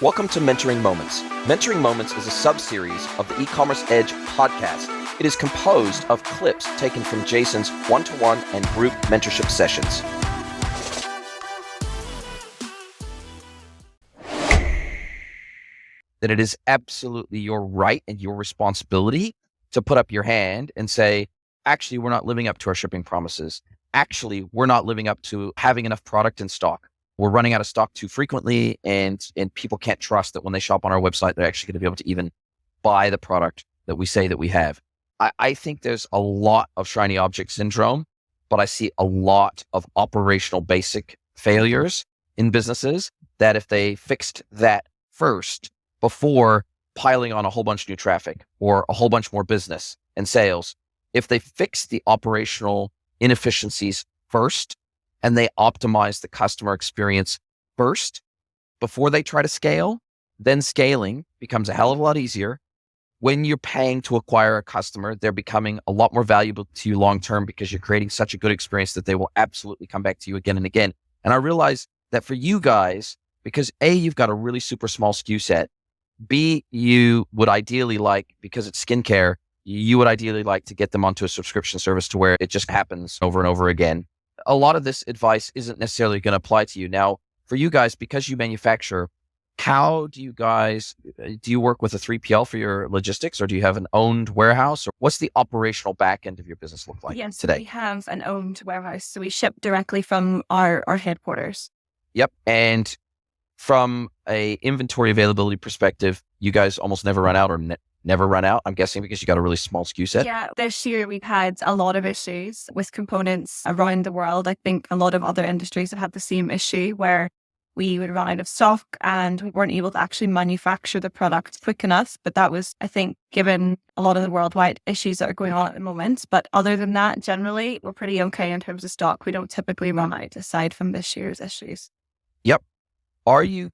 Welcome to Mentoring Moments. Mentoring Moments is a sub-series of the E-Commerce Edge podcast. It is composed of clips taken from Jason's one-to-one and group mentorship sessions. That it is absolutely your right and your responsibility to put up your hand and say, actually, we're not living up to our shipping promises. Actually, we're not living up to having enough product in stock. We're running out of stock too frequently, and people can't trust that when they shop on our website, they're actually going to be able to even buy the product that we say that we have. I think there's a lot of shiny object syndrome, but I see a lot of operational basic failures in businesses that if they fixed that first before piling on a whole bunch of new traffic or a whole bunch more business and sales, if they fix the operational inefficiencies first, and they optimize the customer experience first before they try to scale, then scaling becomes a hell of a lot easier. When you're paying to acquire a customer, they're becoming a lot more valuable to you long-term because you're creating such a good experience that they will absolutely come back to you again and again. And I realize that for you guys, because A, you've got a really super small SKU set, B, you would ideally like, because it's skincare, you would ideally like to get them onto a subscription service to where it just happens over and over again. A lot of this advice isn't necessarily going to apply to you. Now, for you guys, because you manufacture, how do you work with a 3PL for your logistics, or do you have an owned warehouse, or what's the operational back end of your business look like today? We have an owned warehouse. So we ship directly from our headquarters. Yep. And from a inventory availability perspective, you guys almost never run out or never run out, I'm guessing, because you got a really small SKU set. Yeah, this year we've had a lot of issues with components around the world. I think a lot of other industries have had the same issue where we would run out of stock and we weren't able to actually manufacture the product quick enough. But that was, I think, given a lot of the worldwide issues that are going on at the moment. But other than that, generally, we're pretty okay in terms of stock. We don't typically run out aside from this year's issues. Yep. Are you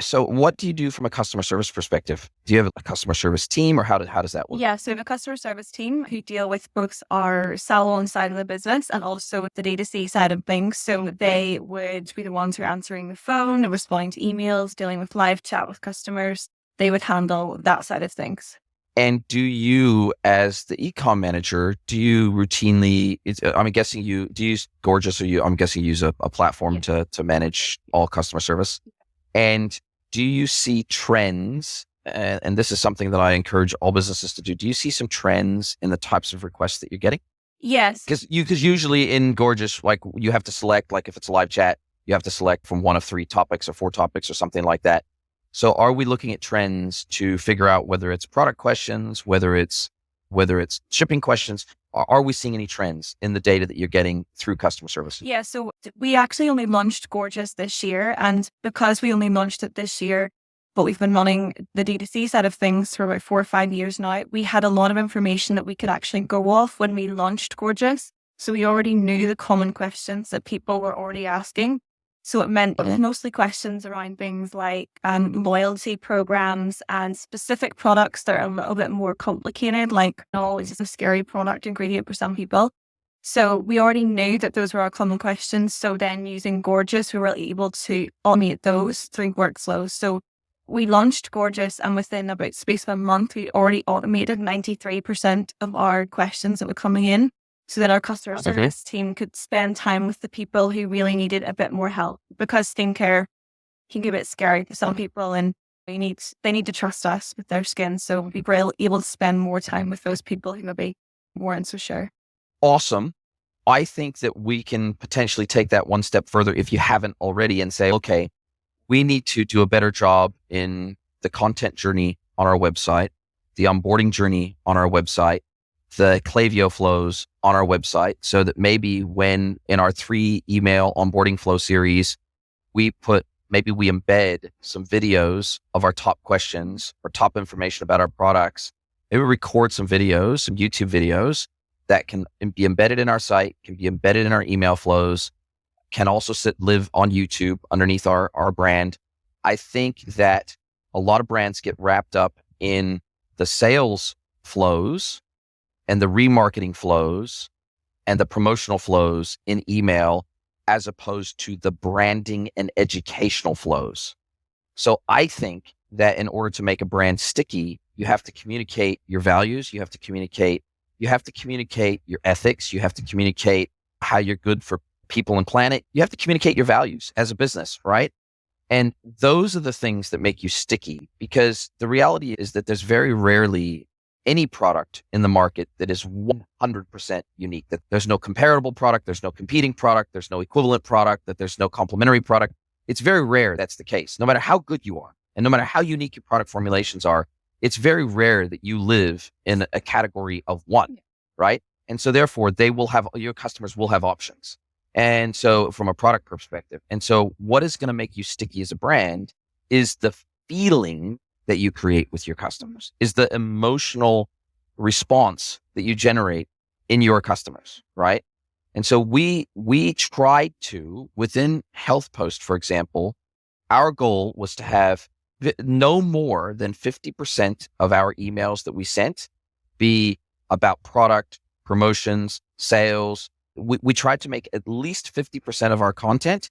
so what do you do from a customer service perspective? Do you have a customer service team, or how does that work? Yeah, so we have a customer service team who deal with both our salon side of the business and also the D2C side of things. So they would be the ones who are answering the phone, responding to emails, dealing with live chat with customers. They would handle that side of things. And do you, as the e-com manager, do you routinely, I'm guessing do you use Gorgeous, or I'm guessing you use a platform to manage all customer service? And do you see trends, and this is something that I encourage all businesses to do, do you see some trends in the types of requests that you're getting? Yes. Because usually in Gorgeous, like you have to select, like if it's a live chat, you have to select from one of 3 topics or 4 topics or something like that. So are we looking at trends to figure out whether it's product questions, whether it's shipping questions? Are we seeing any trends in the data that you're getting through customer service? Yeah, so we actually only launched Gorgeous this year. And because we only launched it this year, but we've been running the D2C side of things for about 4 or 5 years now, we had a lot of information that we could actually go off when we launched Gorgeous. So we already knew the common questions that people were already asking. So it meant mostly questions around things like loyalty programs and specific products that are a little bit more complicated, like it's just a scary product ingredient for some people. So we already knew that those were our common questions. So then using Gorgeous, we were able to automate those through workflows. So we launched Gorgeous, and within about space of a month, we already automated 93% of our questions that were coming in. So that our customer service team could spend time with the people who really needed a bit more help, because skincare can be a bit scary for some people, and they need to trust us with their skin. So we were able to spend more time with those people who maybe weren't so sure. Awesome. I think that we can potentially take that one step further if you haven't already and say, okay, we need to do a better job in the content journey on our website, the onboarding journey on our website, the Klaviyo flows on our website, so that maybe when in our 3 email onboarding flow series, we embed some videos of our top questions or top information about our products. Maybe record some videos, some YouTube videos that can be embedded in our site, can be embedded in our email flows, can also live on YouTube underneath our brand. I think that a lot of brands get wrapped up in the sales flows and the remarketing flows and the promotional flows in email, as opposed to the branding and educational flows. So I think that in order to make a brand sticky, you have to communicate your values. You have to communicate your ethics. You have to communicate how you're good for people and planet. You have to communicate your values as a business, right? And those are the things that make you sticky, because the reality is that there's very rarely any product in the market that is 100% unique, that there's no comparable product, there's no competing product, there's no equivalent product, that there's no complementary product. It's very rare that's the case. No matter how good you are, and no matter how unique your product formulations are, it's very rare that you live in a category of one, right? And so therefore your customers will have options. And so from a product perspective, and so what is going to make you sticky as a brand is the feeling that you create with your customers, is the emotional response that you generate in your customers, right? And so we tried to, within HealthPost, for example, our goal was to have no more than 50% of our emails that we sent be about product, promotions, sales. We tried to make at least 50% of our content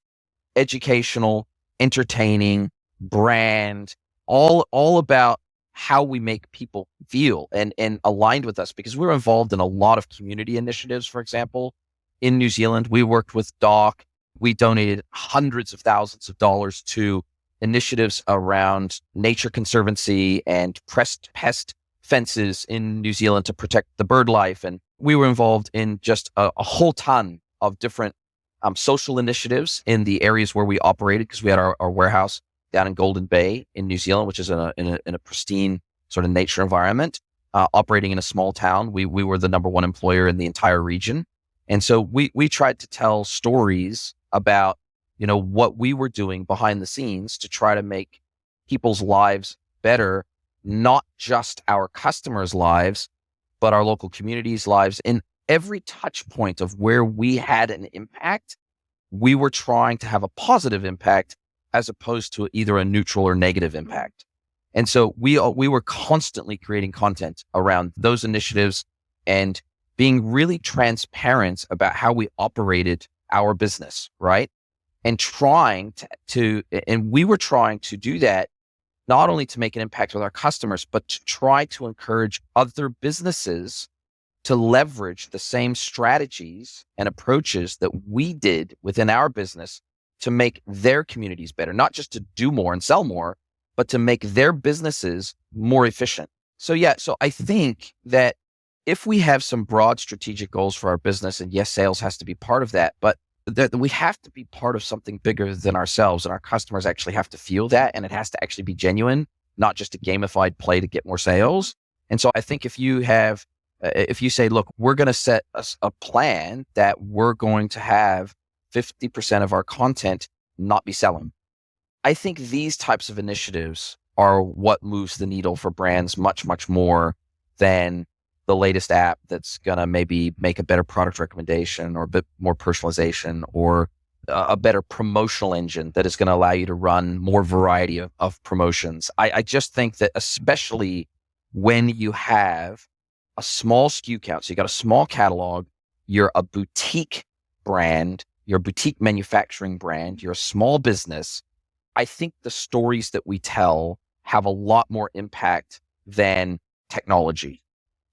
educational, entertaining, brand, all about how we make people feel and aligned with us, because we're involved in a lot of community initiatives. For example, in New Zealand, we worked with Doc. We donated hundreds of thousands of dollars to initiatives around nature conservancy and pest fences in New Zealand to protect the bird life. And we were involved in just a whole ton of different social initiatives in the areas where we operated, because we had our warehouse down in Golden Bay in New Zealand, which is in a pristine sort of nature environment, operating in a small town. We were the number one employer in the entire region. And so we tried to tell stories about, what we were doing behind the scenes to try to make people's lives better, not just our customers' lives, but our local communities' lives. In every touch point of where we had an impact, we were trying to have a positive impact as opposed to either a neutral or negative impact. And so we were constantly creating content around those initiatives and being really transparent about how we operated our business, right? And we were trying to do that not only to make an impact with our customers, but to try to encourage other businesses to leverage the same strategies and approaches that we did within our business to make their communities better, not just to do more and sell more, but to make their businesses more efficient. So I think that if we have some broad strategic goals for our business, and yes, sales has to be part of that, but that we have to be part of something bigger than ourselves, and our customers actually have to feel that, and it has to actually be genuine, not just a gamified play to get more sales. And so I think if you say, look, we're going to set a plan that we're going to have 50% of our content not be selling, I think these types of initiatives are what moves the needle for brands much, much more than the latest app that's going to maybe make a better product recommendation or a bit more personalization, or a better promotional engine that is going to allow you to run more variety of promotions. I just think that, especially when you have a small SKU count, so you got a small catalog, you're a boutique brand, you're a boutique manufacturing brand, you're a small business, I think the stories that we tell have a lot more impact than technology.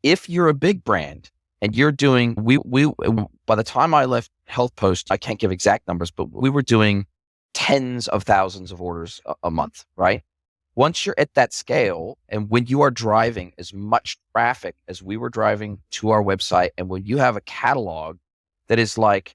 If you're a big brand and you're doing, by the time I left HealthPost, I can't give exact numbers, but we were doing tens of thousands of orders a month, right? Once you're at that scale, and when you are driving as much traffic as we were driving to our website, and when you have a catalog that is like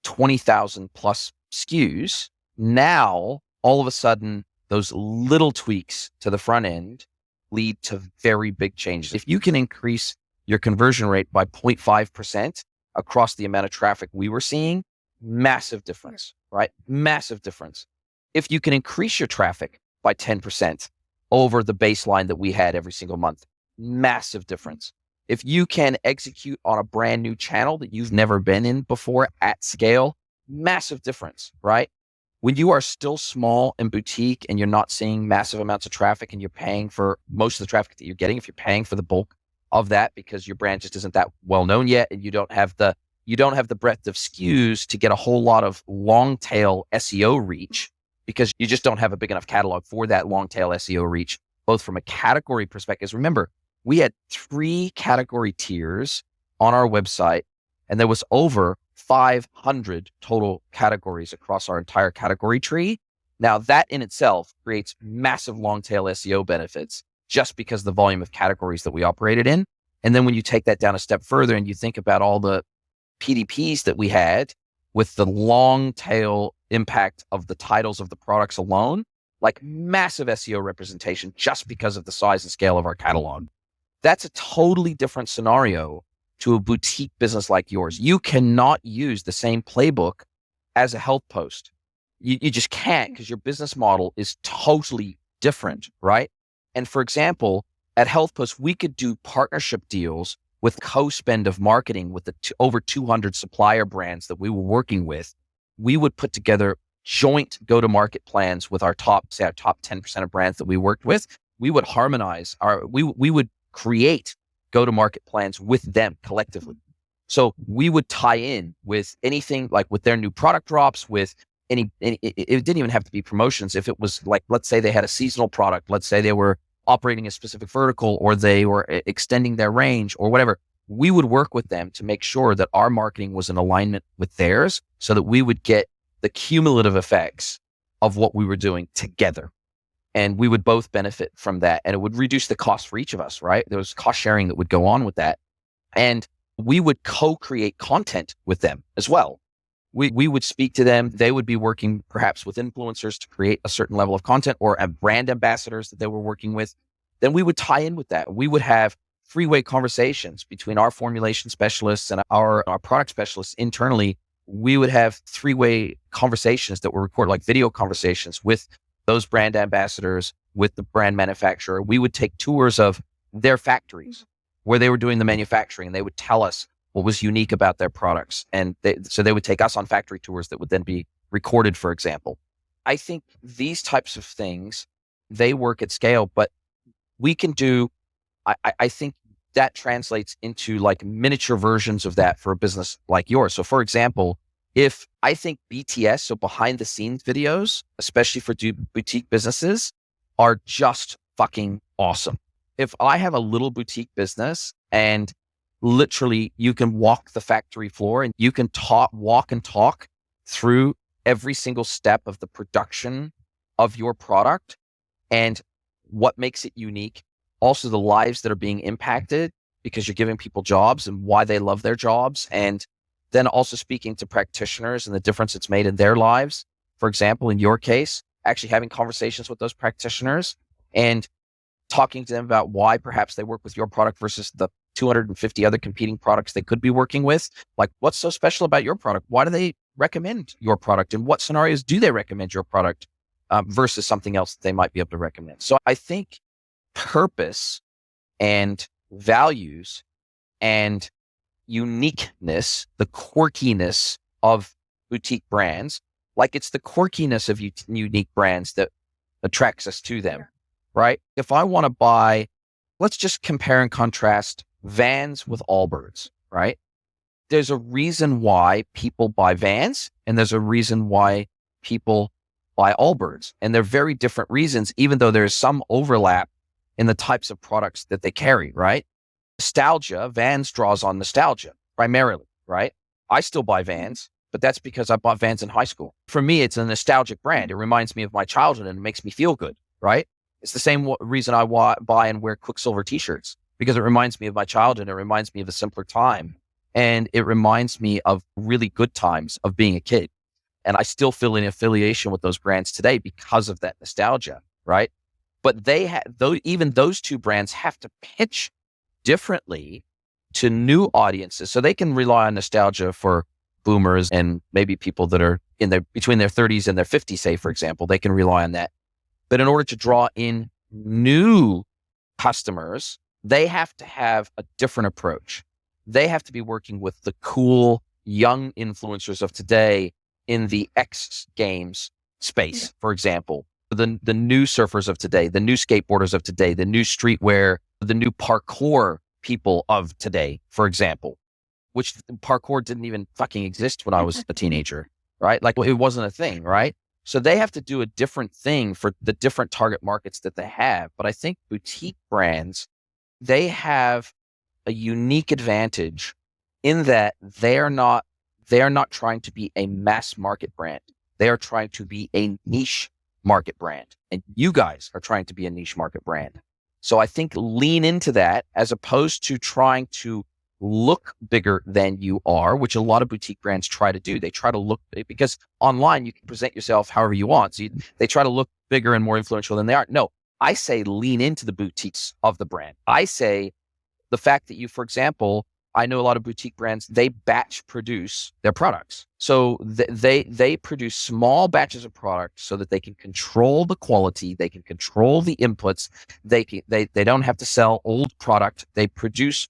20,000 plus SKUs, now all of a sudden those little tweaks to the front end lead to very big changes. If you can increase your conversion rate by 0.5% across the amount of traffic we were seeing, massive difference, right? Massive difference. If you can increase your traffic by 10% over the baseline that we had every single month, massive difference. If you can execute on a brand new channel that you've never been in before at scale, massive difference, right? When you are still small and boutique and you're not seeing massive amounts of traffic and you're paying for most of the traffic that you're getting, if you're paying for the bulk of that because your brand just isn't that well known yet, and you don't have the breadth of SKUs to get a whole lot of long tail SEO reach, because you just don't have a big enough catalog for that long tail SEO reach, both from a category perspective. Remember, we had 3 category tiers on our website, and there was over 500 total categories across our entire category tree. Now, that in itself creates massive long tail SEO benefits just because of the volume of categories that we operated in. And then when you take that down a step further and you think about all the PDPs that we had with the long tail impact of the titles of the products alone, like massive SEO representation just because of the size and scale of our catalog. That's a totally different scenario to a boutique business like yours. You cannot use the same playbook as a health post. You just can't, because your business model is totally different, right? And for example, at Health Post, we could do partnership deals with co-spend of marketing with the over 200 supplier brands that we were working with. We would put together joint go-to-market plans with our top 10% of brands that we worked with. We would harmonize we would create go-to-market plans with them collectively. So we would tie in with anything like with their new product drops, with any it didn't even have to be promotions. If it was like, let's say they had a seasonal product, let's say they were operating a specific vertical, or they were extending their range or whatever, we would work with them to make sure that our marketing was in alignment with theirs so that we would get the cumulative effects of what we were doing together. And we would both benefit from that. And it would reduce the cost for each of us, right? There was cost sharing that would go on with that. And we would co-create content with them as well. We would speak to them. They would be working perhaps with influencers to create a certain level of content, or brand ambassadors that they were working with. Then we would tie in with that. We would have three-way conversations between our formulation specialists and our product specialists internally. We would have three-way conversations that were recorded, like video conversations with those brand ambassadors, with the brand manufacturer. We would take tours of their factories where they were doing the manufacturing, and they would tell us what was unique about their products. And so they would take us on factory tours that would then be recorded, for example. I think these types of things, they work at scale, but we can do, I think that translates into like miniature versions of that for a business like yours. So for example, if I think BTS, so behind the scenes videos, especially for boutique businesses, are just fucking awesome. If I have a little boutique business and literally you can walk the factory floor and you can walk and talk through every single step of the production of your product and what makes it unique, also the lives that are being impacted because you're giving people jobs and why they love their jobs, and then also speaking to practitioners and the difference it's made in their lives. For example, in your case, actually having conversations with those practitioners and talking to them about why perhaps they work with your product versus the 250 other competing products they could be working with. Like, what's so special about your product? Why do they recommend your product? And what scenarios do they recommend your product versus something else that they might be able to recommend? So I think purpose and values and uniqueness, the quirkiness of boutique brands, like it's the quirkiness of unique brands that attracts us to them, right? If I want to buy, let's just compare and contrast Vans with Allbirds, right? There's a reason why people buy Vans and there's a reason why people buy Allbirds. And they're very different reasons, even though there's some overlap in the types of products that they carry, right? Nostalgia, Vans draws on nostalgia primarily, right? I still buy Vans, but that's because I bought Vans in high school. For me, it's a nostalgic brand. It reminds me of my childhood and it makes me feel good, right? It's the same reason I buy and wear Quicksilver t-shirts, because it reminds me of my childhood. It reminds me of a simpler time. And it reminds me of really good times of being a kid. And I still feel an affiliation with those brands today because of that nostalgia, right? But even those two brands have to pitch differently to new audiences. So they can rely on nostalgia for boomers and maybe people that are between their 30s and their 50s, say, for example. They can rely on that. But in order to draw in new customers, they have to have a different approach. They have to be working with the cool young influencers of today in the X Games space, for example. The new surfers of today, the new skateboarders of today, the new streetwear, the new parkour people of today, for example, which parkour didn't even fucking exist when I was a teenager, right? Like, it wasn't a thing, right? So they have to do a different thing for the different target markets that they have. But I think boutique brands, they have a unique advantage in that they're not trying to be a mass market brand. They are trying to be a niche market brand. And you guys are trying to be a niche market brand. So I think lean into that as opposed to trying to look bigger than you are, which a lot of boutique brands try to do. They try to look, because online you can present yourself however you want. So they try to look bigger and more influential than they are. No, I say lean into the boutiques of the brand. I say the fact that you, for example, I know a lot of boutique brands, they batch produce their products. So they produce small batches of product so that they can control the quality, they can control the inputs, they don't have to sell old product. They produce,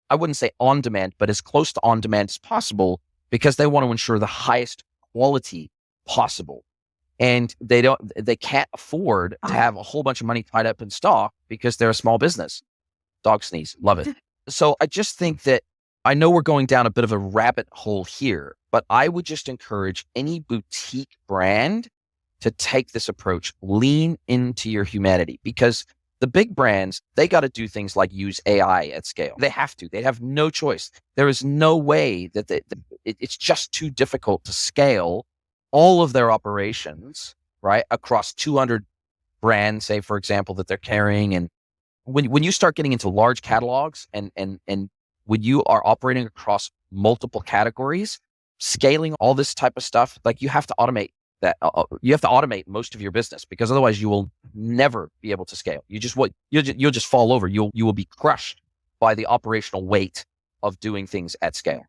I wouldn't say on demand, but as close to on demand as possible, because they want to ensure the highest quality possible. And they can't afford to have a whole bunch of money tied up in stock because they're a small business. Dog sneeze, love it. So I just think that, I know we're going down a bit of a rabbit hole here, but I would just encourage any boutique brand to take this approach, lean into your humanity, because the big brands, they got to do things like use AI at scale. They have to. They have no choice. There is no way that it's just too difficult to scale all of their operations, right, across 200 brands, say, for example, that they're carrying. And when you start getting into large catalogs and when you are operating across multiple categories, scaling all this type of stuff, like you have to automate that. You have to automate most of your business, because otherwise you will never be able to scale. You'll just fall over. You will be crushed by the operational weight of doing things at scale.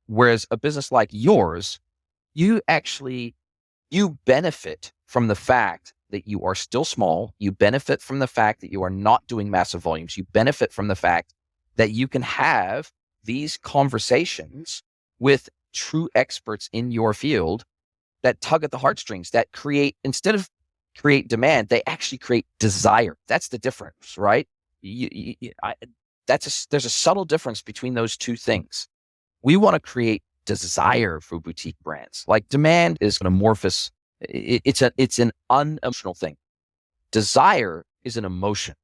Whereas a business like yours, you benefit from the fact that you are still small. You benefit from the fact that you are not doing massive volumes. You benefit from the fact that you can have these conversations with true experts in your field that tug at the heartstrings, that instead of create demand, they actually create desire. That's the difference, right? There's a subtle difference between those two things. We want to create desire for boutique brands. Like, demand is an amorphous, it's an unemotional thing. Desire is an emotion.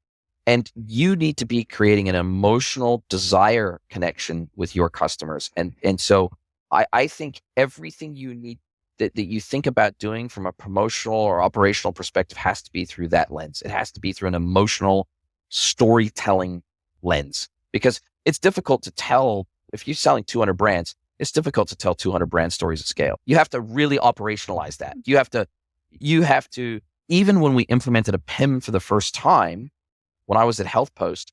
And you need to be creating an emotional desire connection with your customers. And so I think everything you need that you think about doing from a promotional or operational perspective has to be through that lens. It has to be through an emotional storytelling lens, because it's difficult to tell, if you're selling 200 brands, it's difficult to tell 200 brand stories at scale. You have to really operationalize that. You have to, even when we implemented a PIM for the first time, when I was at HealthPost,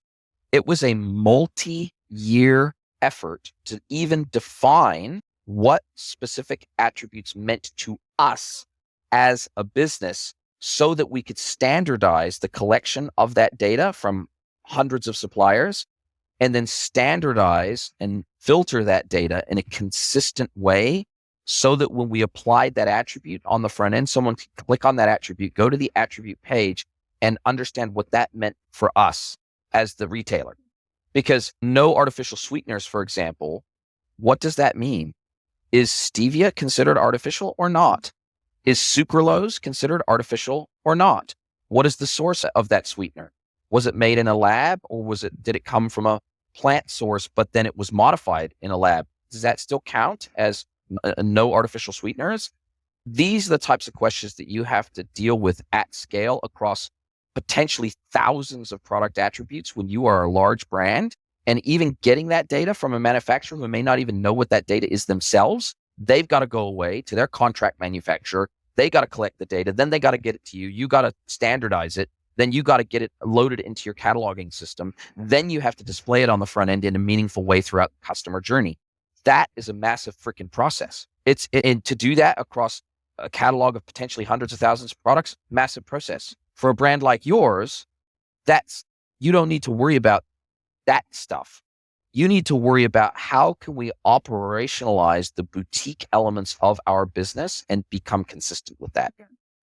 it was a multi-year effort to even define what specific attributes meant to us as a business, so that we could standardize the collection of that data from hundreds of suppliers, and then standardize and filter that data in a consistent way, so that when we applied that attribute on the front end, someone could click on that attribute, go to the attribute page, and understand what that meant for us as the retailer. Because no artificial sweeteners, for example, what does that mean? Is stevia considered artificial or not? Is sucralose considered artificial or not? What is the source of that sweetener? Was it made in a lab, or did it come from a plant source, but then it was modified in a lab? Does that still count as no artificial sweeteners? These are the types of questions that you have to deal with at scale across potentially thousands of product attributes when you are a large brand. And even getting that data from a manufacturer who may not even know what that data is themselves, they've got to go away to their contract manufacturer. They got to collect the data. Then they got to get it to you. You got to standardize it. Then you got to get it loaded into your cataloging system. Then you have to display it on the front end in a meaningful way throughout the customer journey. That is a massive freaking process. And to do that across a catalog of potentially hundreds of thousands of products, massive process. For a brand like yours, you don't need to worry about that stuff. You need to worry about how can we operationalize the boutique elements of our business and become consistent with that.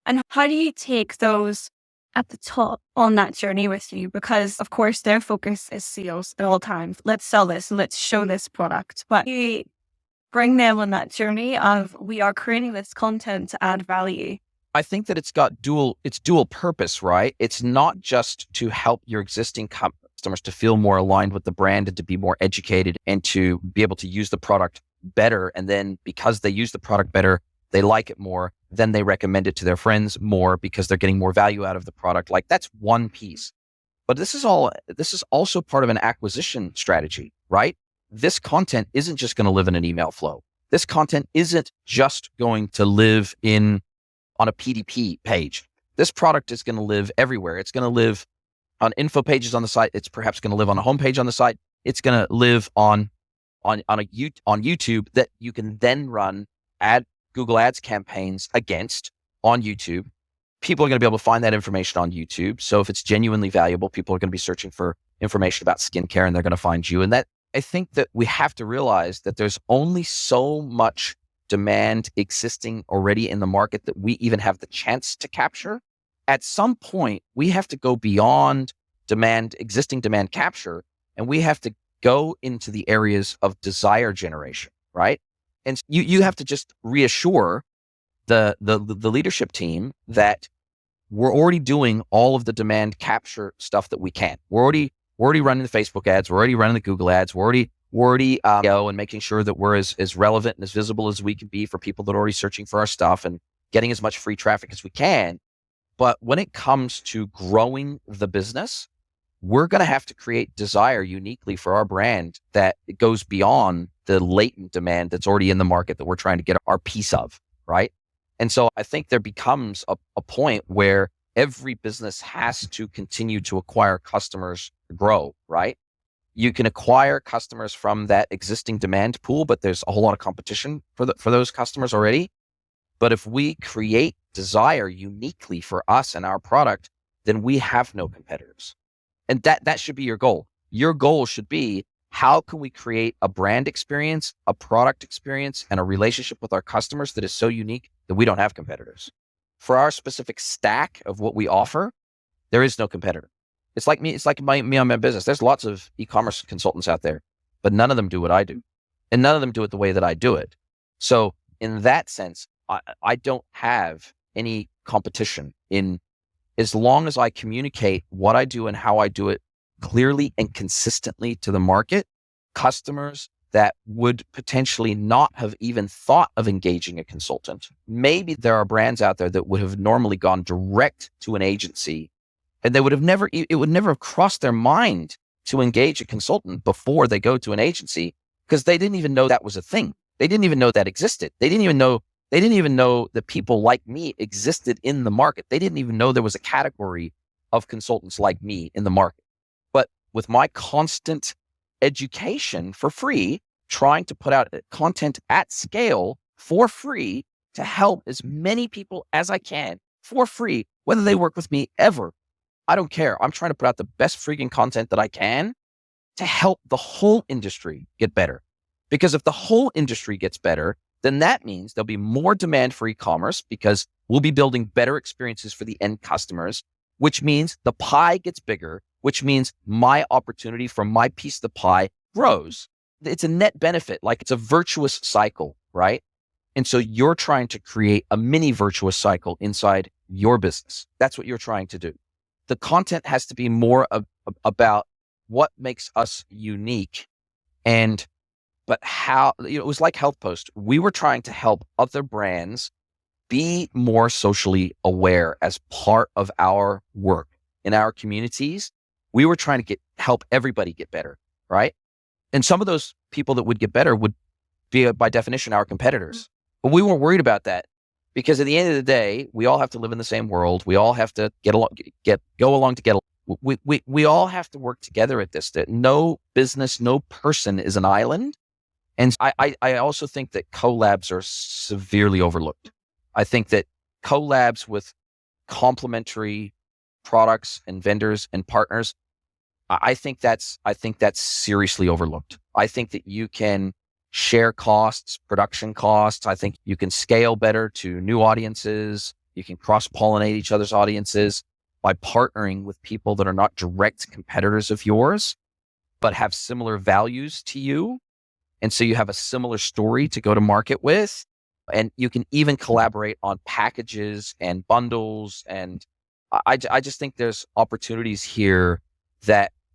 And how do you take those at the top on that journey with you? Because of course their focus is sales at all times. Let's sell this, let's show this product. But you bring them on that journey of, we are creating this content to add value. I think that it's dual purpose, right? It's not just to help your existing customers to feel more aligned with the brand and to be more educated and to be able to use the product better. And then because they use the product better, they like it more, then they recommend it to their friends more because they're getting more value out of the product. Like that's one piece. But this is also part of an acquisition strategy, right? This content isn't just going to live in an email flow. This content isn't just going to live on a PDP page. This product is going to live everywhere. It's going to live on info pages on the site. It's perhaps going to live on a homepage on the site. It's going to live on YouTube that you can then run Google Ads campaigns against on YouTube. People are going to be able to find that information on YouTube. So if it's genuinely valuable, people are going to be searching for information about skincare and they're going to find you. And that, I think that we have to realize that there's only so much demand existing already in the market that we even have the chance to capture. At some point, we have to go beyond existing demand capture, and we have to go into the areas of desire generation, right? And you have to just reassure the leadership team that we're already doing all of the demand capture stuff that we can. We're already running the Facebook ads. We're already running the Google ads. We're already and making sure that we're as relevant and as visible as we can be for people that are already searching for our stuff and getting as much free traffic as we can. But when it comes to growing the business, we're going to have to create desire uniquely for our brand that it goes beyond the latent demand that's already in the market that we're trying to get our piece of, right? And so I think there becomes a point where every business has to continue to acquire customers to grow, right? You can acquire customers from that existing demand pool, but there's a whole lot of competition for those customers already. But if we create desire uniquely for us and our product, then we have no competitors. And that should be your goal. Your goal should be, how can we create a brand experience, a product experience, and a relationship with our customers that is so unique that we don't have competitors? For our specific stack of what we offer, there is no competitor. It's like me. It's like me on my business. There's lots of e-commerce consultants out there, but none of them do what I do, and none of them do it the way that I do it. So in that sense, I don't have any competition as long as I communicate what I do and how I do it clearly and consistently to the market. Customers that would potentially not have even thought of engaging a consultant. Maybe there are brands out there that would have normally gone direct to an agency, and it would never have crossed their mind to engage a consultant before they go to an agency, because they didn't even know that was a thing. They didn't even know that existed. They didn't even know that people like me existed in the market. They didn't even know there was a category of consultants like me in the market. But with my constant education for free, trying to put out content at scale for free to help as many people as I can for free, whether they work with me ever, I don't care. I'm trying to put out the best freaking content that I can to help the whole industry get better. Because if the whole industry gets better, then that means there'll be more demand for e-commerce, because we'll be building better experiences for the end customers, which means the pie gets bigger, which means my opportunity for my piece of the pie grows. It's a net benefit, like it's a virtuous cycle, right? And so you're trying to create a mini virtuous cycle inside your business. That's what you're trying to do. The content has to be more about what makes us unique, but how, it was like Health Post. We were trying to help other brands be more socially aware as part of our work in our communities. We were trying to help everybody get better, right? And some of those people that would get better would be, by definition, our competitors. But we weren't worried about that, because at the end of the day, we all have to live in the same world. We all have to go along to get along. We all have to work together at this. That no business, no person is an island. And I also think that collabs are severely overlooked. I think that collabs with complementary products and vendors and partners, I think that's seriously overlooked. I think that you can share costs, production costs. I think you can scale better to new audiences. You can cross-pollinate each other's audiences by partnering with people that are not direct competitors of yours, but have similar values to you. And so you have a similar story to go to market with. And you can even collaborate on packages and bundles. And I just think there's opportunities here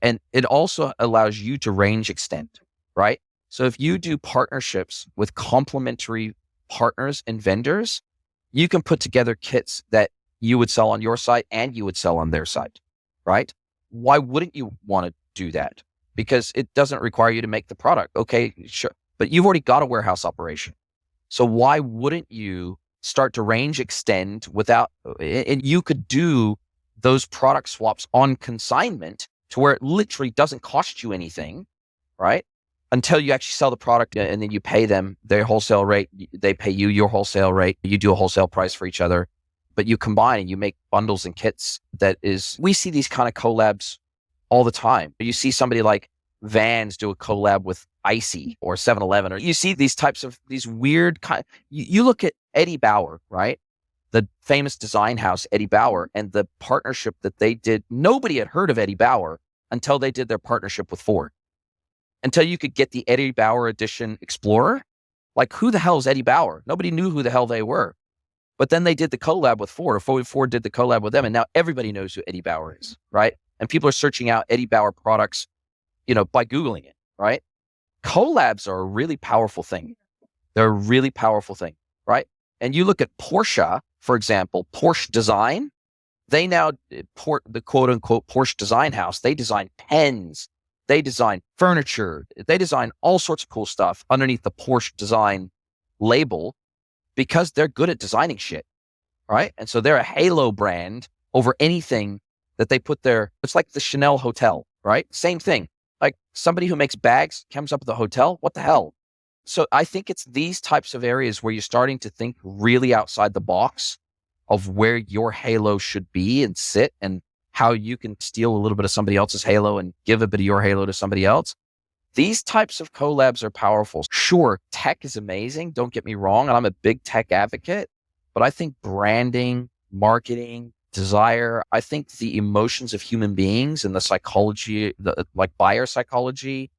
and it also allows you to range extend, right? So if you do partnerships with complementary partners and vendors, you can put together kits that you would sell on your site and you would sell on their site, right? Why wouldn't you want to do that? Because it doesn't require you to make the product. Okay, sure. But you've already got a warehouse operation. So why wouldn't you start to range extend and you could do those product swaps on consignment to where it literally doesn't cost you anything, right? Until you actually sell the product and then you pay them their wholesale rate, they pay you your wholesale rate, you do a wholesale price for each other, but you combine and you make bundles and kits. We see these kind of collabs all the time. You see somebody like Vans do a collab with Icy or 7-Eleven, or you see these weird you look at Eddie Bauer, right? The famous design house, Eddie Bauer, and the partnership that they did. Nobody had heard of Eddie Bauer until they did their partnership with Ford. Until you could get the Eddie Bauer edition Explorer. Like, who the hell is Eddie Bauer? Nobody knew who the hell they were. But then they did the collab with Ford, or Ford did the collab with them, and now everybody knows who Eddie Bauer is, right? And people are searching out Eddie Bauer products, by Googling it, right? Collabs are a really powerful thing. They're a really powerful thing, right? And you look at Porsche, for example, Porsche Design. They now port the quote unquote Porsche Design House. They design pens, they design furniture, they design all sorts of cool stuff underneath the Porsche Design label because they're good at designing shit, right? And so they're a halo brand over anything that they put there. It's like the Chanel hotel, right? Same thing. Like somebody who makes bags comes up with a hotel. What the hell? So I think it's these types of areas where you're starting to think really outside the box of where your halo should be and sit, and how you can steal a little bit of somebody else's halo and give a bit of your halo to somebody else. These types of collabs are powerful. Sure, tech is amazing. Don't get me wrong. And I'm a big tech advocate, but I think branding, marketing, desire, I think the emotions of human beings and the psychology, like buyer psychology,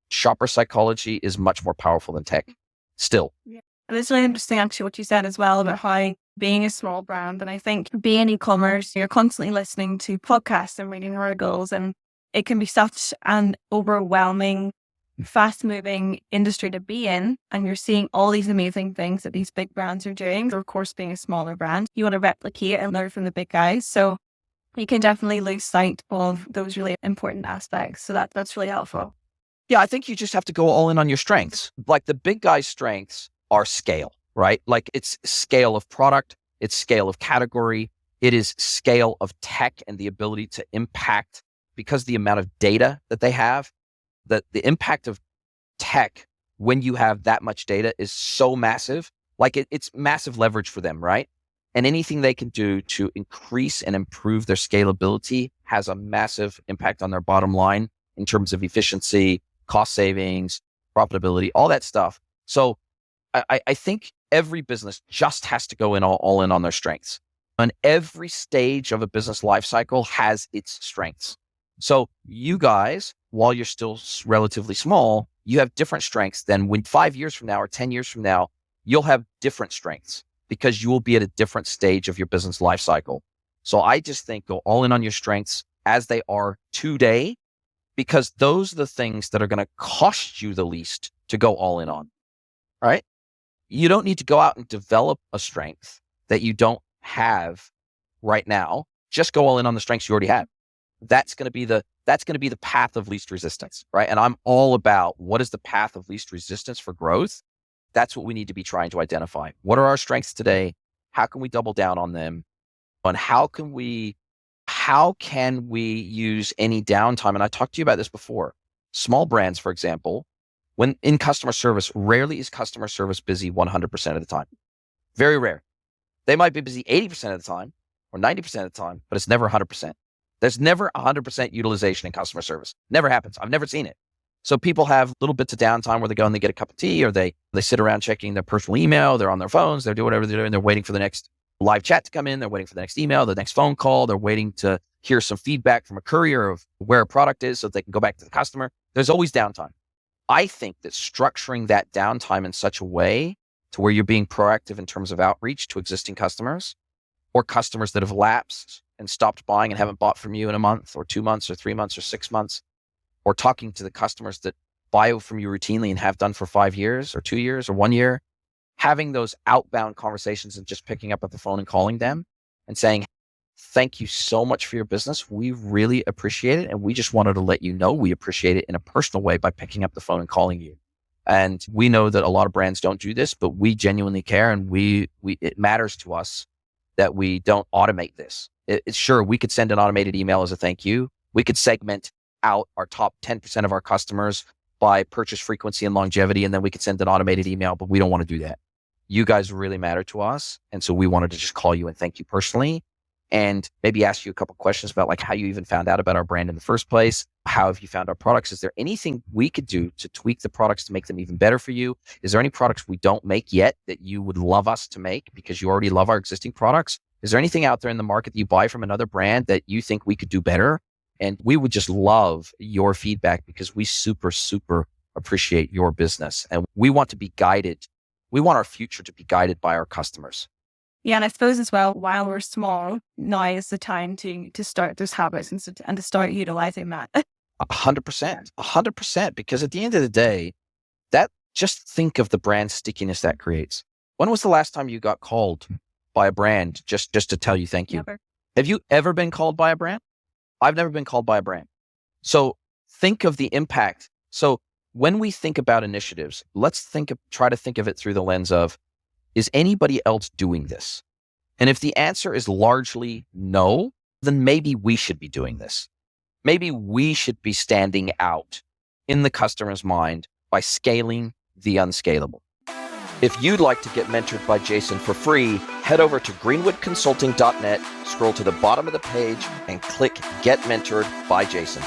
shopper psychology is much more powerful than tech still. Yeah. And it's really interesting actually what you said as well about how being a small brand, and I think being e-commerce, you're constantly listening to podcasts and reading articles, and it can be such an overwhelming, fast-moving industry to be in, and you're seeing all these amazing things that these big brands are doing. So of course, being a smaller brand, you want to replicate and learn from the big guys. So you can definitely lose sight of those really important aspects. So that's really helpful. Yeah, I think you just have to go all in on your strengths. Like the big guys' strengths are scale, right? Like it's scale of product, it's scale of category, it is scale of tech and the ability to impact, because the amount of data that they have, the impact of tech when you have that much data is so massive. Like it's massive leverage for them, right? And anything they can do to increase and improve their scalability has a massive impact on their bottom line in terms of efficiency, cost savings, profitability, all that stuff. So I think every business just has to go in all in on their strengths. And every stage of a business lifecycle has its strengths. So you guys, while you're still relatively small, you have different strengths than when 5 years from now or 10 years from now, you'll have different strengths because you will be at a different stage of your business lifecycle. So I just think go all in on your strengths as they are today, because those are the things that are going to cost you the least to go all in on, right? You don't need to go out and develop a strength that you don't have right now. Just go all in on the strengths you already have. That's going to be the path of least resistance, right? And I'm all about what is the path of least resistance for growth. That's what we need to be trying to identify. What are our strengths today? How can we double down on them? And how can we use any downtime? And I talked to you about this before. Small brands, for example, when in customer service, rarely is customer service busy 100% of the time. Very rare. They might be busy 80% of the time or 90% of the time, but it's never 100%. There's never 100% utilization in customer service. Never happens. I've never seen it. So people have little bits of downtime where they go and they get a cup of tea, or they sit around checking their personal email. They're on their phones. They're doing whatever they're doing. They're waiting for the next live chat to come in. They're waiting for the next email, the next phone call. They're waiting to hear some feedback from a courier of where a product is so they can go back to the customer. There's always downtime. I think that structuring that downtime in such a way to where you're being proactive in terms of outreach to existing customers or customers that have lapsed and stopped buying and haven't bought from you in a month or 2 months or 3 months or 6 months, or talking to the customers that buy from you routinely and have done for 5 years or 2 years or 1 year, having those outbound conversations and just picking up at the phone and calling them and saying, thank you so much for your business. We really appreciate it. And we just wanted to let you know we appreciate it in a personal way by picking up the phone and calling you. And we know that a lot of brands don't do this, but we genuinely care. And it matters to us that we don't automate this. Sure, we could send an automated email as a thank you. We could segment out our top 10% of our customers by purchase frequency and longevity, and then we could send an automated email, but we don't want to do that. You guys really matter to us. And so we wanted to just call you and thank you personally and maybe ask you a couple questions about like how you even found out about our brand in the first place. How have you found our products? Is there anything we could do to tweak the products to make them even better for you? Is there any products we don't make yet that you would love us to make because you already love our existing products? Is there anything out there in the market that you buy from another brand that you think we could do better? And we would just love your feedback because we super, super appreciate your business. And we want to be guided. We want our future to be guided by our customers. Yeah, and I suppose as well, while we're small, now is the time to start those habits and to start utilizing that. 100%. Because at the end of the day, just think of the brand stickiness that creates. When was the last time you got called by a brand just to tell you thank you? Never. Have you ever been called by a brand? I've never been called by a brand. So think of the impact. So when we think about initiatives, try to think of it through the lens of, is anybody else doing this? And if the answer is largely no, then maybe we should be doing this. Maybe we should be standing out in the customer's mind by scaling the unscalable. If you'd like to get mentored by Jason for free, head over to greenwoodconsulting.net, scroll to the bottom of the page and click Get Mentored by Jason.